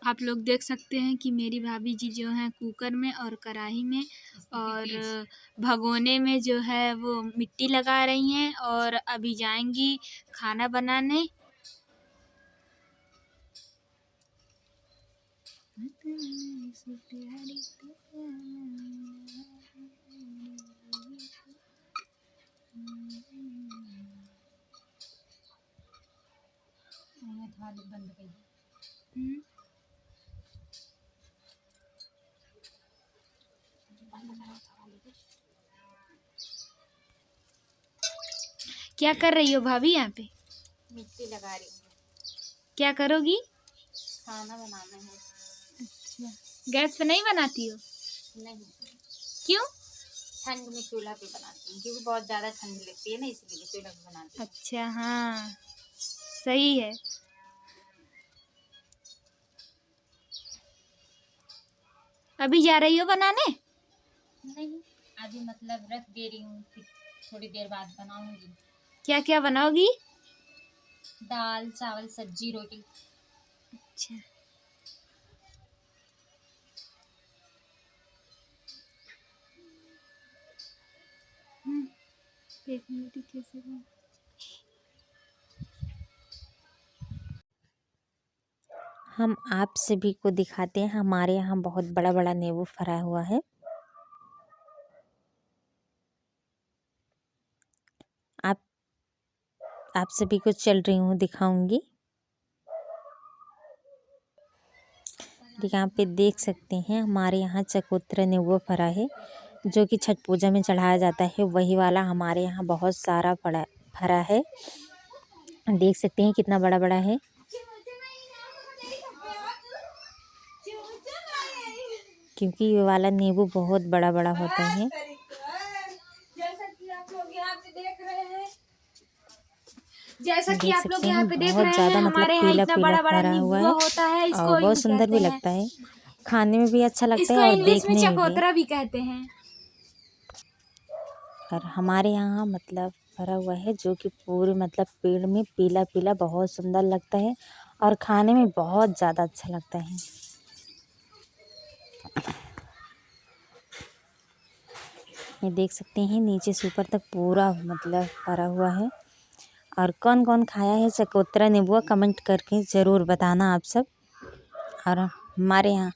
आप लोग देख सकते हैं कि मेरी भाभी जी जो हैं कुकर में और कढ़ाई में और भगोने में जो है वो मिट्टी लगा रही हैं और अभी जाएंगी खाना बनाने। क्या कर रही हो भाभी यहाँ पे? मिट्टी लगा रही हूँ। क्या करोगी? खाना बनाना है। अच्छा, गैस पे नहीं बनाती हो? नहीं, क्यों? ठंड में चूल्हा पे बनाती हूँ क्योंकि बहुत ज़्यादा ठंड लगती है ना, इसलिए चूल्हा पे बनाती हूँ। अच्छा, हाँ सही है। अभी जा रही हो बनाने? नहीं, अभी मतलब रख दे रही हूँ, फिर थोड़ी देर बाद बनाऊंगी। क्या क्या बनाओगी? दाल चावल सब्जी रोटी। अच्छा, एक मिनट कैसे बना? हम आप सभी को दिखाते हैं, हमारे यहाँ बहुत बड़ा बड़ा नींबू फरा हुआ है। आप सभी को चल रही हूँ दिखाऊंगी। यहाँ पे देख सकते हैं हमारे यहाँ चकोतरा नींबू फरा है, जो कि छठ पूजा में चढ़ाया जाता है। वही वाला हमारे यहाँ बहुत सारा फरा है। देख सकते हैं कितना बड़ा बड़ा है। क्योंकि ये वाला नींबू बहुत बड़ा बड़ा होता है। जैसा कि देख आप लोग सकते यहाँ हैं पे देख बहुत रहे हैं, ज़्यादा मतलब हमारे यहाँ पीला इतना पीला बड़ा बड़ा फरा हुआ नींबू है होता है, इसको और बहुत यूं सुंदर भी कहते हैं। लगता है। खाने में भी अच्छा लगता है इसको और इंग्लिश में देखने में भी। चकोतरा भी कहते हैं। और हमारे यहाँ मतलब फरा हुआ है, जो कि पूरे मतलब पेड़ में पीला पीला बहुत सुंदर लगता है और खाने में बहुत ज़्यादा अच्छा लगता है। ये देख सकते हैं नीचे से ऊपर तक पूरा मतलब फरा हुआ है। और कौन कौन खाया है चकोतरा नींबू, कमेंट करके ज़रूर बताना आप सब। और हमारे यहाँ